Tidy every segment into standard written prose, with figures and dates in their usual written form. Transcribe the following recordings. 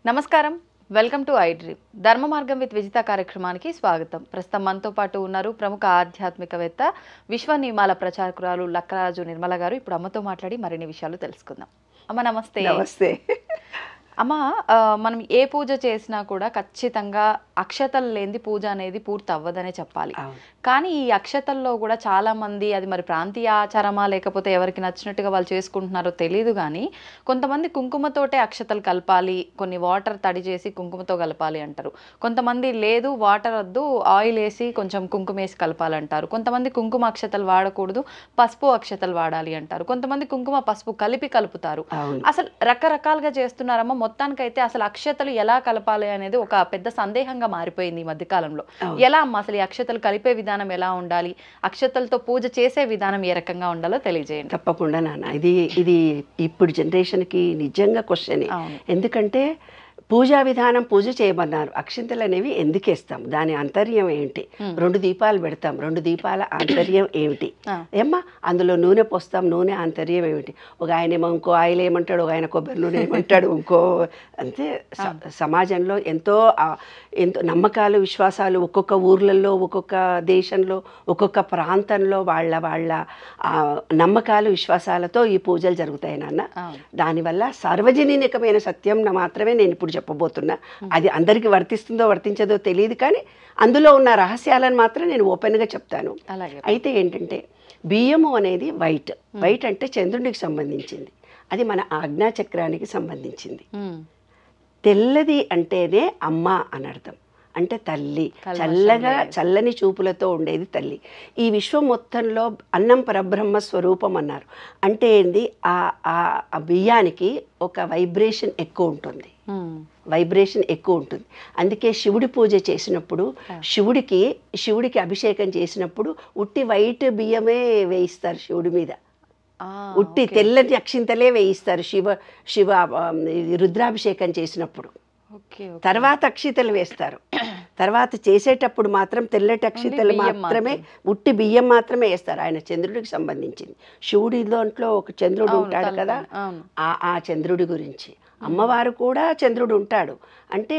నమస్కారం, welcome to I dream. ధర్మ మార్గం విత్ విజిత కార్యక్రమానికి స్వాగతం. ప్రస్తుతం మనతో పాటు ఉన్నారు ప్రముఖ ఆధ్యాత్మికవేత్త, విశ్వ నియమాల ప్రచారకురాలు లక్కరాజు నిర్మల గారు. ఇప్పుడు అమ్మతో మాట్లాడి మరిన్ని విషయాలు తెలుసుకుందాం. అమ్మ నమస్తే. నమస్తే అమ్మ, మనం ఏ పూజ చేసినా కూడా ఖచ్చితంగా అక్షతలు లేనిది పూజ అనేది పూర్తి అవ్వదనే చెప్పాలి. కానీ ఈ అక్షతల్లో కూడా చాలా మంది, అది మరి ప్రాంతీయ ఆచారమా లేకపోతే ఎవరికి నచ్చినట్టుగా వాళ్ళు చేసుకుంటున్నారో తెలియదు, కానీ కొంతమంది కుంకుమతోటే అక్షతలు కలపాలి, కొన్ని వాటర్ తడి చేసి కుంకుమతో కలపాలి అంటారు. కొంతమంది లేదు, వాటర్ వద్దు, ఆయిల్ వేసి కొంచెం కుంకుమ వేసి కలపాలంటారు. కొంతమంది కుంకుమ అక్షతలు వాడకూడదు, పసుపు అక్షతలు వాడాలి అంటారు. కొంతమంది కుంకుమ పసుపు కలిపి కలుపుతారు. అసలు రకరకాలుగా చేస్తున్నారమ్మా. మొత్తానికైతే అసలు అక్షతలు ఎలా కలపాలి అనేది ఒక పెద్ద సందేహంగా మారిపోయింది ఈ మధ్య కాలంలో. ఎలా అమ్మా అసలు ఈ అక్షతలు కలిపే విధానం ఎలా ఉండాలి, అక్షతలతో పూజ చేసే విధానం ఏ రకంగా ఉండాలో తెలియజేయండి. తప్పకుండా నాన్న, ఇది ఇప్పుడు జనరేషన్కి నిజంగా క్వశ్చన్. ఎందుకంటే పూజా విధానం, పూజ చేయమన్నారు, అక్షింతలు అనేవి ఎందుకు వేస్తాం, దాని ఆంతర్యం ఏంటి, 2 దీపాలు పెడతాం, 2 దీపాల ఆంతర్యం ఏమిటి ఏమ్మా, అందులో నూనె పోస్తాం, నూనె ఆంతర్యం ఏమిటి, ఒక ఆయన ఏమో ఇంకో ఆయిల్ ఏమంటాడు, ఒక ఆయన కొబ్బరి నూనె ఏమంటాడు, ఇంకో అంతే. సమాజంలో ఎంతో నమ్మకాలు, విశ్వాసాలు ఒక్కొక్క ఊర్లలో, ఒక్కొక్క దేశంలో, ఒక్కొక్క ప్రాంతంలో వాళ్ళ నమ్మకాలు, విశ్వాసాలతో ఈ పూజలు జరుగుతాయి నాన్న. దానివల్ల సార్వజనీనికమైన సత్యం మాత్రమే నేను ఇప్పుడు చెప్పబోతున్నా. అది అందరికీ వర్తిస్తుందో వర్తించదో తెలియదు, కానీ అందులో ఉన్న రహస్యాలను మాత్రం నేను ఓపెన్గా చెప్తాను. అయితే ఏంటంటే, బియ్యము అనేది వైట్ అంటే చంద్రుడికి సంబంధించింది, అది మన ఆజ్ఞాచక్రానికి సంబంధించింది. తెల్లది అంటేనే అమ్మ అని అర్థం, అంటే తల్లి, చల్లని చూపులతో ఉండేది తల్లి. ఈ విశ్వం మొత్తంలో అన్నం పరబ్రహ్మ స్వరూపం అన్నారు. అంటే ఏంది, ఆ బియ్యానికి ఒక వైబ్రేషన్ ఎక్కువ ఉంటుంది, అందుకే శివుడి పూజ చేసినప్పుడు, శివుడికి అభిషేకం చేసినప్పుడు ఉట్టి వైట్ బియ్యమే వేయిస్తారు శివుడి మీద, ఉట్టి తెల్లటి అక్షింతలే వేయిస్తారు శివ రుద్రాభిషేకం చేసినప్పుడు. తర్వాత అక్షితలు వేస్తారు. తర్వాత చేసేటప్పుడు మాత్రం తెల్లటి అక్షితలు మాత్రమే, ఉట్టి బియ్యం మాత్రమే వేస్తారు. ఆయన చంద్రుడికి సంబంధించింది. శివుడి దాంట్లో ఒక చంద్రుడు ఉంటాడు కదా, ఆ చంద్రుడి గురించి. అమ్మవారు కూడా చంద్రుడు ఉంటాడు, అంటే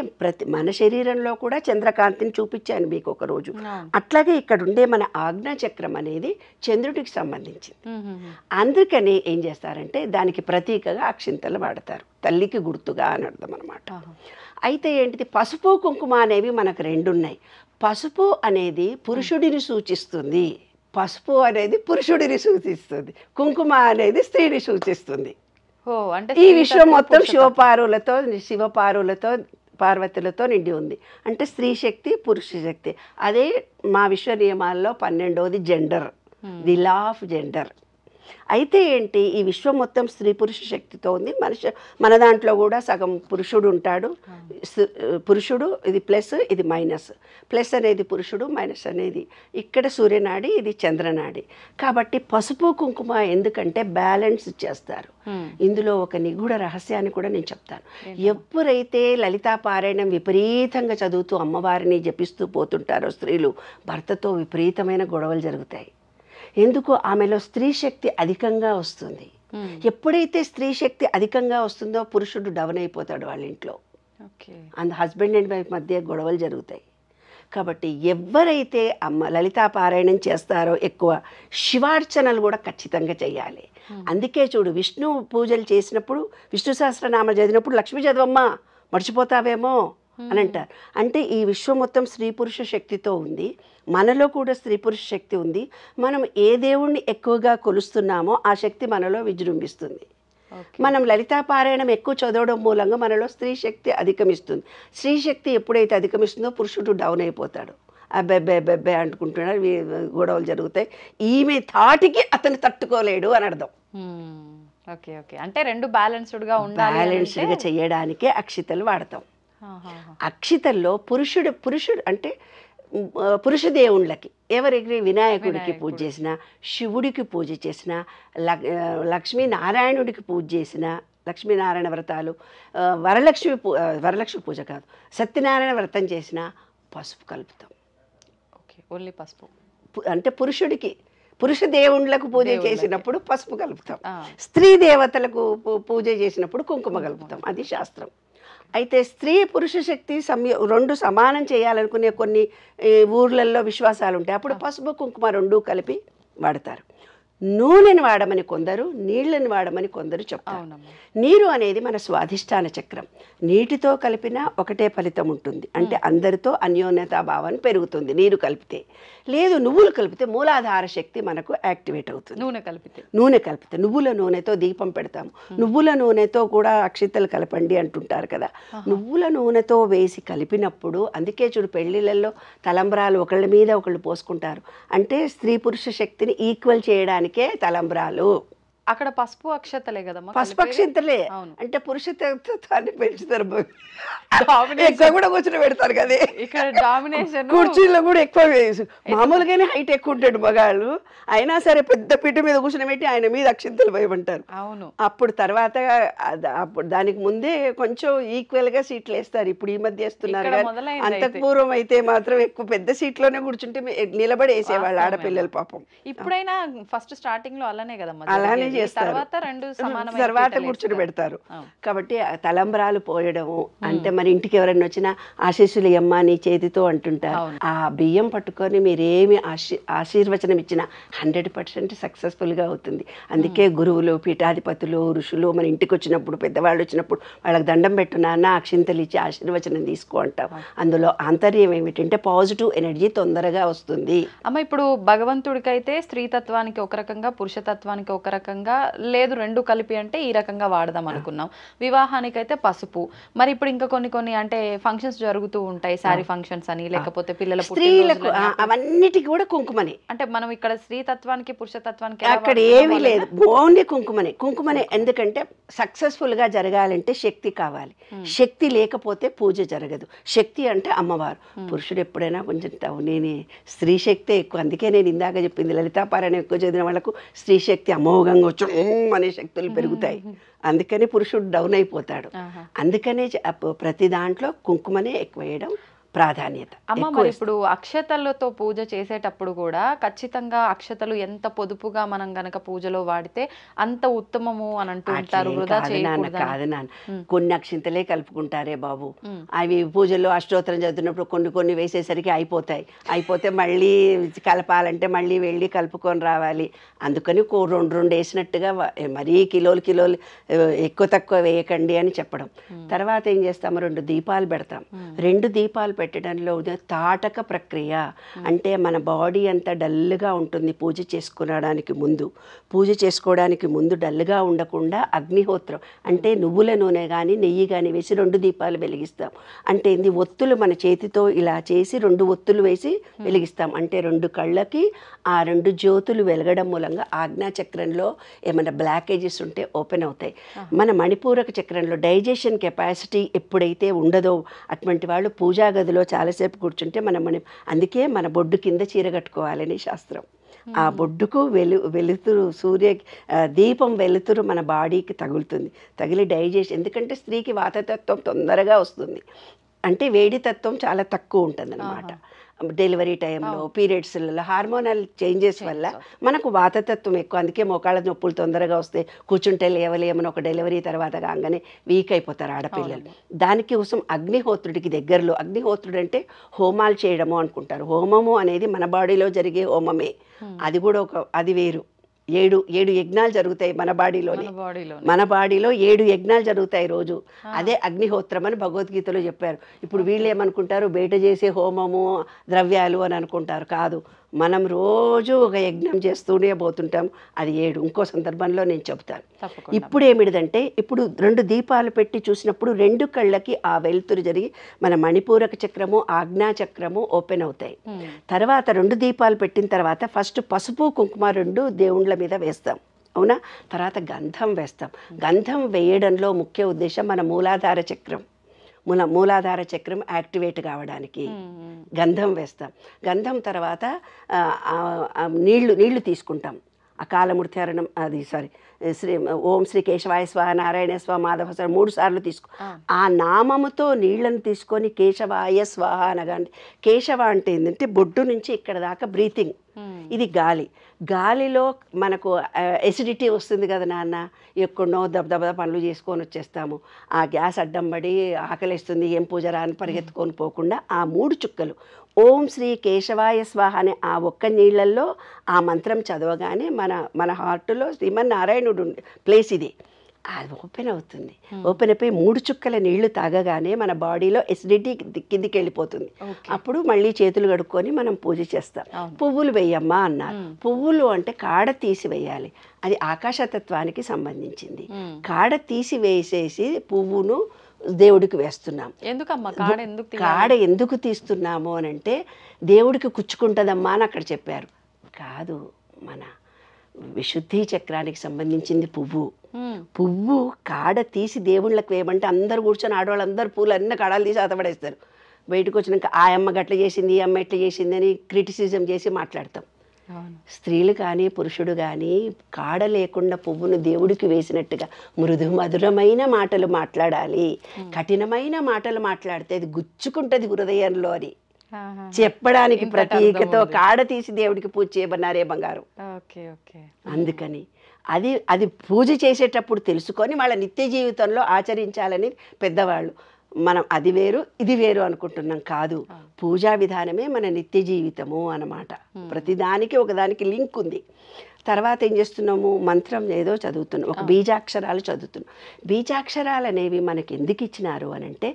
మన శరీరంలో కూడా చంద్రకాంతిని చూపించాను మీకు ఒకరోజు. అట్లాగే ఇక్కడ ఉండే మన ఆజ్ఞాచక్రం అనేది చంద్రుడికి సంబంధించింది. అందుకని ఏం చేస్తారంటే దానికి ప్రతీకగా అక్షింతలు వాడతారు, తల్లికి గుర్తుగా అని అర్థం అనమాట. అయితే ఏంటిది, పసుపు కుంకుమ అనేవి మనకు 2 ఉన్నాయి. పసుపు అనేది పురుషుడిని సూచిస్తుంది, కుంకుమ అనేది స్త్రీని సూచిస్తుంది. ఈ విశ్వం మొత్తం శివపార్వతులతో పార్వతులతో నిండి ఉంది. అంటే స్త్రీ శక్తి, పురుష శక్తి. అదే మా విశ్వ నియమాల్లో 12వది gender, the law of gender. అయితే ఏంటి, ఈ విశ్వం మొత్తం స్త్రీ పురుష శక్తితో ఉంది. మన దాంట్లో కూడా సగం పురుషుడు ఉంటాడు. పురుషుడు ఇది ప్లస్, ఇది మైనస్. ప్లస్ అనేది పురుషుడు, మైనస్ అనేది ఇక్కడ సూర్యనాడి, ఇది చంద్రనాడి. కాబట్టి పసుపు కుంకుమ ఎందుకంటే బ్యాలెన్స్ చేస్తారు. ఇందులో ఒక నిగూఢ రహస్యాన్ని కూడా నేను చెప్తాను. ఎప్పుడైతే లలితా పారాయణం విపరీతంగా చదువుతూ అమ్మవారిని జపిస్తూ పోతుంటారో స్త్రీలు, భర్తతో విపరీతమైన గొడవలు జరుగుతాయి. ఎందుకు, ఆమెలో స్త్రీ శక్తి అధికంగా వస్తుంది. ఎప్పుడైతే స్త్రీ శక్తి అధికంగా వస్తుందో పురుషుడు డౌన్ అయిపోతాడు వాళ్ళ ఇంట్లో. హస్బెండ్ అండ్ వైఫ్ మధ్య గొడవలు జరుగుతాయి. కాబట్టి ఎవరైతే లలితా పారాయణం చేస్తారో ఎక్కువ శివార్చనలు కూడా ఖచ్చితంగా చేయాలి. అందుకే చూడు, విష్ణు పూజలు చేసినప్పుడు, విష్ణు సహస్రనామ చదివినప్పుడు లక్ష్మీ చదవమ్మా మర్చిపోతావేమో అని అంటారు. అంటే ఈ విశ్వం మొత్తం స్త్రీ పురుష శక్తితో ఉంది, మనలో కూడా స్త్రీ పురుష శక్తి ఉంది. మనం ఏ దేవుణ్ణి ఎక్కువగా కొలుస్తున్నామో ఆ శక్తి మనలో విజృంభిస్తుంది. మనం లలితా పారాయణం ఎక్కువ చదవడం మూలంగా మనలో స్త్రీ శక్తి అధిగమిస్తుంది. స్త్రీ శక్తి ఎప్పుడైతే అధిగమిస్తుందో పురుషుడు డౌన్ అయిపోతాడు, అబ్బెబ్బెబ్బెబ్బే అంటుకుంటున్నాడు, గొడవలు జరుగుతాయి. ఈమె తాటికి అతను తట్టుకోలేడు అని అర్థం. అంటే 2 బ్యాలెన్స్డ్గా చేయడానికే అక్షితలు వాడతాం. అక్షితల్లో పురుషుడు అంటే పురుష దేవుళ్ళకి, ఎవరికి వినాయకుడికి పూజ చేసినా, శివుడికి పూజ చేసినా, లక్ష్మీనారాయణుడికి పూజ చేసినా, లక్ష్మీనారాయణ వ్రతాలు, వరలక్ష్మి పూజ కాదు, సత్యనారాయణ వ్రతం చేసినా పసుపు కలుపుతాం. ఓన్లీ పసుపు అంటే పురుష దేవుళ్ళకు పూజ చేసినప్పుడు పసుపు కలుపుతాం, స్త్రీ దేవతలకు పూజ చేసినప్పుడు కుంకుమ కలుపుతాం. అది శాస్త్రం. అయితే స్త్రీ పురుష శక్తి రెండు సమానం చేయాలనుకునే కొన్ని ఊర్లలో విశ్వాసాలు ఉంటాయి. అప్పుడు పసుపు కుంకుమ రెండు కలిపి వాడతారు. నూనెని వాడమని కొందరు, నీళ్ళని వాడమని కొందరు చెప్తారు. నీరు అనేది మన స్వాధిష్టాన చక్రం. నీటితో కలిపినా ఒకటే ఫలితం ఉంటుంది. అంటే అందరితో అన్యోన్యతాభావం పెరుగుతుంది నీరు కలిపితే. లేదు నువ్వులు కలిపితే మూలాధార శక్తి మనకు యాక్టివేట్ అవుతుంది. నూనె కలిపితే నువ్వుల నూనెతో దీపం పెడతాము. నువ్వుల నూనెతో కూడా అక్షింతలు కలపండి అంటుంటారు కదా. నువ్వుల నూనెతో వేసి కలిపినప్పుడు, అందుకే చూడు పెళ్లిళ్ళల్లో తలంబ్రాలు ఒకళ్ళ మీద ఒకళ్ళు పోసుకుంటారు. అంటే స్త్రీ పురుష శక్తిని ఈక్వల్ చేయడానికి తలంబ్రాలు. అక్కడ పసుపు అక్షతలే కదమ్మా, పసుపు అక్షంతలే. అంటే పురుషత్వాన్ని పెంచుతారు. ఎక్కువ కూడా కూర్చొని పెడతారు కదా ఇక్కడ డామినేషన్. కుర్చీలో కూడా ఎక్కువ మామూలుగానే హైట్ ఎక్కువ ఉంటాడు మగాళ్ళు, అయినా సరే పెద్ద పీట మీద కూర్చొని పెట్టి ఆయన మీద అక్షంతలు వేయమంటారు. అవును. అప్పుడు తర్వాత అప్పుడు దానికి ముందే కొంచెం ఈక్వల్ గా సీట్లు వేస్తారు. ఇప్పుడు ఈ మధ్య వేస్తున్నారు. అంతకు పూర్వం అయితే మాత్రం ఎక్కువ పెద్ద సీట్లోనే కూర్చుంటే నిలబడి వేసేవాళ్ళు ఆడపిల్లలు పాపం. ఇప్పుడైనా ఫస్ట్ స్టార్టింగ్ లో అలానే కదమ్మా, అలానే చేస్తారు. తర్వాత కూర్చొని పెడతారు. కాబట్టి తలంబ్రాలు పోయడము అంటే మరి ఇంటికి ఎవరైనా వచ్చినా ఆశీస్సులు ఇయ్యమ్మా నీ చేతితో అంటుంటారు. ఆ బియ్యం పట్టుకొని మీరేమి ఆశీర్వచనం ఇచ్చినా 100% సక్సెస్ఫుల్ గా అవుతుంది. అందుకే గురువులు, పీఠాధిపతులు, ఋషులు మన ఇంటికి వచ్చినప్పుడు, పెద్దవాళ్ళు వచ్చినప్పుడు వాళ్ళకి దండం పెట్టు నాన్న, అక్షింతలు ఇచ్చి ఆశీర్వచనం తీసుకో అంటాం. అందులో ఆంతర్యం ఏమిటంటే పాజిటివ్ ఎనర్జీ తొందరగా వస్తుంది. అమ్మ ఇప్పుడు భగవంతుడికైతే స్త్రీతత్వానికి ఒక రకంగా, పురుషతత్వానికి ఒక రకంగా, లేదు రెండు కలిపి అంటే ఈ రకంగా వాడదాం అనుకున్నాం. వివాహానికైతే పసుపు. మరి ఇప్పుడు ఇంకా కొన్ని అంటే ఫంక్షన్స్ జరుగుతూ ఉంటాయి, శారీ ఫంక్షన్స్ అని, లేకపోతే పిల్లల స్త్రీలకు అవన్నిటికి కూడా కుంకుమనే. అంటే మనం ఇక్కడ స్త్రీతత్వానికి పురుషతత్వానికి అక్కడ ఏమీ లేదు, ఓన్లీ కుంకుమనే. ఎందుకంటే సక్సెస్ఫుల్ గా జరగాలంటే శక్తి కావాలి. శక్తి లేకపోతే పూజ జరగదు. శక్తి అంటే అమ్మవారు. పురుషుడు ఎప్పుడైనా కొంచెం నేను స్త్రీ శక్తే ఎక్కువ. అందుకే నేను ఇందాక చెప్పింది, లలితాపారాయణ ఎక్కువ చదివిన వాళ్ళకు స్త్రీ శక్తి అమోఘంగా వచ్చి అనే శక్తులు పెరుగుతాయి. అందుకని పురుషుడు డౌన్ అయిపోతాడు. అందుకనే ప్రతి దాంట్లో కుంకుమనే ఎక్కువ వేయడం ప్రాధాన్యత. అమ్మ మరి ఇప్పుడు అక్షతలతో పూజ చేసేటప్పుడు కూడా ఖచ్చితంగా అక్షతలు ఎంత పొదుపుగా మనం గనక పూజలో వాడితే అంత ఉత్తమము అని అంటూ ఉంటారు. కాదు నాన్న, కొన్ని అక్షింతలే కలుపుకుంటారే బాబు. అవి పూజల్లో అష్టోత్తరం చదువుతున్నప్పుడు కొన్ని వేసేసరికి అయిపోతే మళ్ళీ కలపాలంటే మళ్ళీ వెళ్ళి కలుపుకొని రావాలి. అందుకని రెండు వేసినట్టుగా మరీ కిలోలు ఎక్కువ తక్కువ వేయకండి అని చెప్పడం. తర్వాత ఏం చేస్తాము, 2 దీపాలు పెడతాం. 2 దీపాలు పెట్టడంలో తాటక ప్రక్రియ. అంటే మన బాడీ అంతా డల్గా ఉంటుంది పూజ చేసుకోవడానికి ముందు డల్గా ఉండకుండా అగ్నిహోత్రం అంటే నువ్వుల నూనె కానీ నెయ్యి కానీ వేసి 2 దీపాలు వెలిగిస్తాం. అంటే ఇది ఒత్తులు మన చేతితో ఇలా చేసి 2 ఒత్తులు వేసి వెలిగిస్తాం. అంటే 2 కళ్ళకి ఆ 2 జ్యోతులు వెలగడం మూలంగా ఆజ్ఞాచక్రంలో ఏమైనా బ్లాకేజెస్ ఉంటే ఓపెన్ అవుతాయి. మన మణిపూరక చక్రంలో డైజెషన్ కెపాసిటీ ఎప్పుడైతే ఉండదో అటువంటి వాళ్ళు పూజా గదిలో చాలాసేపు కూర్చుంటే అందుకే మన బొడ్డు కింద చీర కట్టుకోవాలని శాస్త్రం. ఆ బొడ్డుకు వెలుతురు దీపం వెలుతురు మన బాడీకి తగిలి డైజెషన్. ఎందుకంటే స్త్రీకి వాతతత్వం తొందరగా వస్తుంది, అంటే వేడి తత్వం చాలా తక్కువ ఉంటుంది అన్నమాట. డెలివరీ టైంలో, పీరియడ్స్లలో హార్మోనల్ చేంజెస్ వల్ల మనకు వాతతత్వం ఎక్కువ. అందుకే మోకాళ్ళ నొప్పులు తొందరగా వస్తాయి, కూర్చుంటే లేవలేమని ఒక డెలివరీ తర్వాత కాగానే వీక్ అయిపోతారు ఆడపిల్లలు. దానికి కోసం అగ్నిహోత్రుడికి దగ్గరలో, అగ్నిహోత్రుడు అంటే హోమాలు చేయడము అనుకుంటారు. హోమము అనేది మన బాడీలో జరిగే హోమమే. అది కూడా అది వేరు. 7 యజ్ఞాలు జరుగుతాయి మన బాడీలో 7 యజ్ఞాలు జరుగుతాయి రోజు. అదే అగ్నిహోత్రం అని భగవద్గీతలో చెప్పారు. ఇప్పుడు వీళ్ళు ఏమనుకుంటారు, బయట చేసే హోమము ద్రవ్యాలు అని అనుకుంటారు. కాదు, మనం రోజు ఒక యజ్ఞం చేస్తూనే పోతుంటాం. అది 7. ఇంకో సందర్భంలో నేను చెబుతాను. ఇప్పుడు ఏమిటిదంటే, ఇప్పుడు 2 దీపాలు పెట్టి చూసినప్పుడు 2 కళ్ళకి ఆ వెలుతురు జరిగి మన మణిపూరక చక్రము, ఆజ్ఞాచక్రము ఓపెన్ అవుతాయి. తర్వాత 2 దీపాలు పెట్టిన తర్వాత ఫస్ట్ పసుపు కుంకుమ 2 దేవుళ్ళ మీద వేస్తాం, అవునా? తర్వాత గంధం వేస్తాం. గంధం వేయడంలో ముఖ్య ఉద్దేశం మన మూలాధార చక్రం యాక్టివేట్ కావడానికి గంధం వేస్తాం. గంధం తర్వాత నీళ్లు తీసుకుంటాం. అకాలమూర్త్యారణం ఓం శ్రీ కేశవాయ స్వాహ, నారాయణ స్వాహ, మాధవ స్వాహ 3 సార్లు తీసుకో. ఆ నామముతో నీళ్లను తీసుకొని కేశవాయ స్వాహ అనగానే, కేశవ అంటే ఏంటంటే బొడ్డు నుంచి ఇక్కడ దాకా బ్రీతింగ్ ఇది గాలి. గాలిలో మనకు ఎసిడిటీ వస్తుంది కదా నాన్న, ఎక్కడో దబదబ పనులు చేసుకొని వచ్చేస్తాము, ఆ గ్యాస్ అడ్డం పడి ఆకలిస్తుంది ఏం పూజరా అని పరిగెత్తుకొని పోకుండా ఆ 3 చుక్కలు ఓం శ్రీ కేశవాయ స్వాహ అనే ఆ ఒక్క నీళ్ళల్లో ఆ మంత్రం చదవగానే మన హార్ట్లో శ్రీమన్నారాయణుడు ప్లేస్ ఇది, అది ఓపెన్ అవుతుంది. ఓపెన్ అయిపోయి 3 చుక్కల నీళ్లు తాగగానే మన బాడీలో ఎసిడిటీ కిందికి వెళ్ళిపోతుంది. అప్పుడు మళ్ళీ చేతులు కడుక్కొని మనం పూజ చేస్తాం. పువ్వులు వేయమ్మా అన్నారు. పువ్వులు అంటే కాడ తీసి వేయాలి, అది ఆకాశతత్వానికి సంబంధించింది. కాడ తీసి వేసేసి పువ్వును దేవుడికి వేస్తున్నాం. ఎందుకమ్మా కాడ ఎందుకు తీస్తున్నాము అని అంటే దేవుడికి కుచ్చుకుంటుందమ్మా అని అక్కడ చెప్పారు. కాదు, మన విశుద్ధి చక్రానికి సంబంధించింది పువ్వు. పువ్వు కాడ తీసి దేవుళ్ళకి వేయమంటే అందరు కూర్చొని ఆడవాళ్ళందరూ పూలు అన్ని కాడాలు తీసి అతపడేస్తారు. బయటకు వచ్చినాక ఆ అమ్మ గట్ల చేసింది, ఈ అమ్మ ఎట్లా చేసింది అని క్రిటిసిజం చేసి మాట్లాడతాం. స్త్రీలు కానీ పురుషుడు కానీ కాడ లేకుండా పువ్వును దేవుడికి వేసినట్టుగా మృదు మధురమైన మాటలు మాట్లాడాలి. కఠినమైన మాటలు మాట్లాడితే అది గుచ్చుకుంటుంది హృదయంలో అని చెప్పడానికి ప్రతీకతో కాడ తీసి దేవుడికి పూజ చేయమన్నారే బంగారు. అందుకని అది పూజ చేసేటప్పుడు తెలుసుకొని వాళ్ళ నిత్య జీవితంలో ఆచరించాలని పెద్దవాళ్ళు. మనం అది వేరు ఇది వేరు అనుకుంటున్నాం. కాదు, పూజా విధానమే మన నిత్య జీవితము అన్నమాట. ప్రతిదానికి ఒకదానికి లింక్ ఉంది. తర్వాత ఏం చేస్తున్నాము, మంత్రం ఏదో చదువుతున్నాం, ఒక బీజాక్షరాలు చదువుతున్నాం. బీజాక్షరాలు అనేవి మనకి ఎందుకు ఇచ్చినారు అని అంటే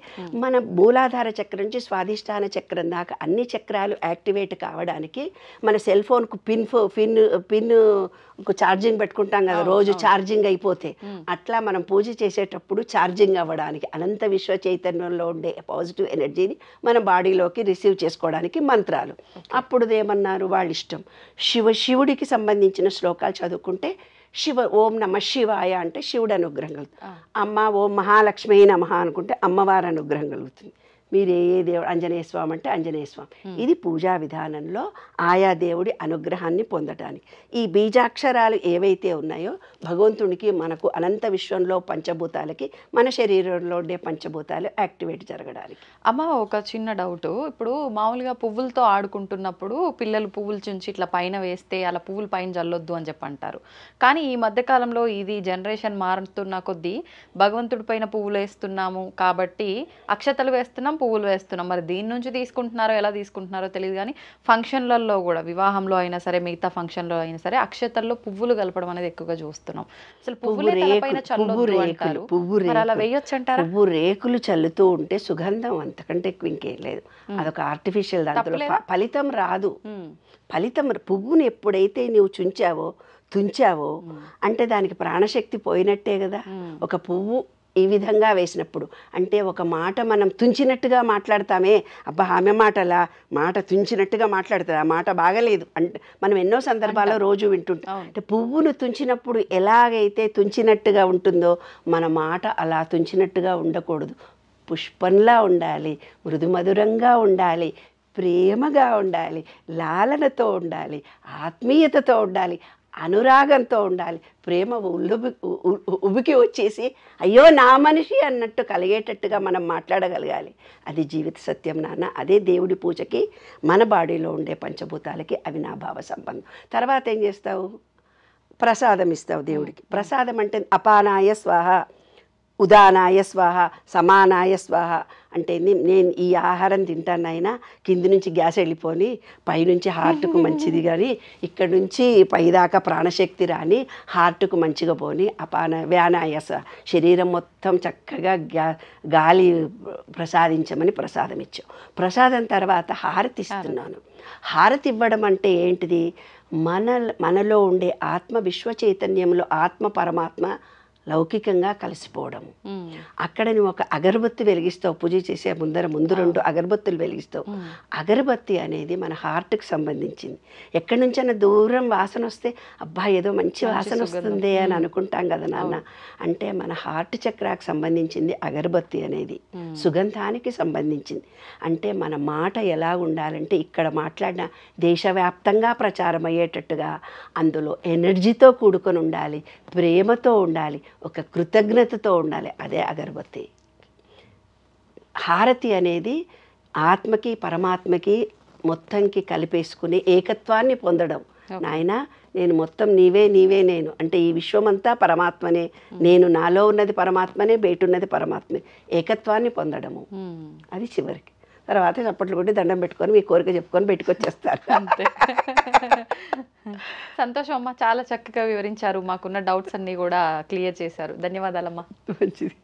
మన మూలాధార చక్రం నుంచి స్వాధిష్టాన చక్రం దాకా అన్ని చక్రాలు యాక్టివేట్ కావడానికి. మన సెల్ ఫోన్కు పిన్ ఛార్జింగ్ పెట్టుకుంటాం కదా రోజు, ఛార్జింగ్ అయిపోతే అట్లా మనం పూజ చేసేటప్పుడు ఛార్జింగ్ అవ్వడానికి అనంత విశ్వ చైతన్యంలో ఉండే పాజిటివ్ ఎనర్జీని మన బాడీలోకి రిసీవ్ చేసుకోవడానికి మంత్రాలు. అప్పుడు ఏమన్నారు, వాళ్ళ ఇష్టం. శివుడికి సంబంధించిన శ్లోకాలు చదువుకుంటే ఓం నమ శివాయ అంటే శివుడు అనుగ్రహం కలుగుతుంది. అమ్మ ఓం మహాలక్ష్మి నమః అనుకుంటే అమ్మవారి అనుగ్రహం కలుగుతుంది. మీరు ఏ దేవుడు, ఆంజనేయ స్వామి అంటే ఆంజనేయ స్వామి. ఇది పూజా విధానంలో ఆయా దేవుడి అనుగ్రహాన్ని పొందటానికి. ఈ బీజాక్షరాలు ఏవైతే ఉన్నాయో భగవంతునికి మనకు అనంత విశ్వంలో పంచభూతాలకి మన శరీరంలో ఉండే పంచభూతాలు యాక్టివేట్ జరగడానికి. అమ్మ ఒక చిన్న డౌట్, ఇప్పుడు మామూలుగా పువ్వులతో ఆడుకుంటున్నప్పుడు పిల్లలు పువ్వులు చుంచి ఇట్లా పైన వేస్తే అలా పువ్వులు పైన జల్లొద్దు అని చెప్పి అంటారు. కానీ ఈ మధ్యకాలంలో ఇది జనరేషన్ మారుతున్న కొద్దీ భగవంతుడి పైన పువ్వులు వేస్తున్నాము కాబట్టి అక్షతలు వేస్తున్నాం, పువ్వులు వేస్తున్నాం. మరి దీని నుంచి తీసుకుంటున్నారో ఎలా తీసుకుంటున్నారో తెలియదు. కానీ ఫంక్షన్లలో కూడా, వివాహంలో అయినా సరే మిగతా ఫంక్షన్లో అయినా సరే అక్షతల్లో పువ్వులు కలపడం అనేది ఎక్కువగా చూస్తున్నాం. అసలు పువ్వులు అలా వేయొచ్చు అంటారా? పువ్వు రేకులు చల్లుతూ ఉంటే సుగంధం అంతకంటే ఎక్కువ ఇంకేం లేదు. అదొక ఆర్టిఫిషియల్, దాంట్లో ఫలితం రాదు. ఫలితం పువ్వుని ఎప్పుడైతే నువ్వు తుంచావో అంటే దానికి ప్రాణశక్తి పోయినట్టే కదా. ఒక పువ్వు ఈ విధంగా వేసినప్పుడు అంటే ఒక మాట మనం తుంచినట్టుగా మాట్లాడతామే, అబ్బా ఆమె మాట తుంచినట్టుగా మాట్లాడుతుంది, ఆ మాట బాగలేదు అంటే మనం ఎన్నో సందర్భాల్లో రోజు వింటుంటాం. అంటే పువ్వును తుంచినప్పుడు ఎలాగైతే తుంచినట్టుగా ఉంటుందో మన మాట అలా తుంచినట్టుగా ఉండకూడదు. పుష్పంలా ఉండాలి, మృదుమధురంగా ఉండాలి, ప్రేమగా ఉండాలి, లాలనతో ఉండాలి, ఆత్మీయతతో ఉండాలి, అనురాగంతో ఉండాలి. ప్రేమ ఉబికి వచ్చేసి అయ్యో నా మనిషి అన్నట్టు కలిగేటట్టుగా మనం మాట్లాడగలగాలి. అది జీవిత సత్యం నాన్న. అదే దేవుడి పూజకి మన బాడీలో ఉండే పంచభూతాలకి అవినాభావ సంబంధం. తర్వాత ఏం చేస్తావు, ప్రసాదం ఇస్తావు దేవుడికి. ప్రసాదం అంటే అపానాయ స్వాహ, ఉదానాయ స్వాహ, సమానాయ స్వాహ అంటే నేను ఈ ఆహారం తింటానైనా కింది నుంచి గ్యాస్ వెళ్ళిపోని పైనుంచి హార్ట్కు మంచిది, కానీ ఇక్కడ నుంచి పైదాకా ప్రాణశక్తి రాని హార్ట్కు మంచిగా పోని వ్యానాయ శరీరం మొత్తం చక్కగా గాలి ప్రసాదించమని ప్రసాదం ఇచ్చావు. ప్రసాదం తర్వాత హారతి ఇస్తున్నాను. హారతి ఇవ్వడం అంటే ఏంటిది, మనలో ఉండే ఆత్మ విశ్వ చైతన్యంలో ఆత్మ పరమాత్మ లౌకికంగా కలిసిపోవడము. అక్కడ నువ్వు ఒక అగరబత్తి వెలిగిస్తావు, పూజ చేసే ముందు 2 అగరబత్తులు వెలిగిస్తావు. అగరబత్తి అనేది మన హార్ట్కి సంబంధించింది. ఎక్కడి నుంచైనా దూరం వాసన వస్తే అబ్బా ఏదో మంచి వాసన వస్తుంది అని అనుకుంటాం కదా నాన్న. అంటే మన హార్ట్ చక్రానికి సంబంధించింది అగరబత్తి అనేది, సుగంధానికి సంబంధించింది. అంటే మన మాట ఎలా ఉండాలంటే ఇక్కడ మాట్లాడిన దేశవ్యాప్తంగా ప్రచారం అయ్యేటట్టుగా అందులో ఎనర్జీతో కూడుకొని ఉండాలి, ప్రేమతో ఉండాలి, ఒక కృతజ్ఞతతో ఉండాలి. అదే అగరబత్తి. హారతి అనేది ఆత్మకి పరమాత్మకి మొత్తంకి కలిపేసుకుని ఏకత్వాన్ని పొందడం. నాయనా నేను మొత్తం నీవే నీవే నేను అంటే ఈ విశ్వమంతా పరమాత్మనే, నేను నాలో ఉన్నది పరమాత్మనే, బయట ఉన్నది పరమాత్మే, ఏకత్వాన్ని పొందడము. అది చివరికి తర్వాత చప్పట్లు కొట్టి దండం పెట్టుకొని మీ కోరిక చెప్పుకొని పెట్టుకొచ్చేస్తారు. అంతే. సంతోషం అమ్మ, చాలా చక్కగా వివరించారు, మాకున్న డౌట్స్ అన్నీ కూడా క్లియర్ చేశారు. ధన్యవాదాలమ్మా. మంచిది.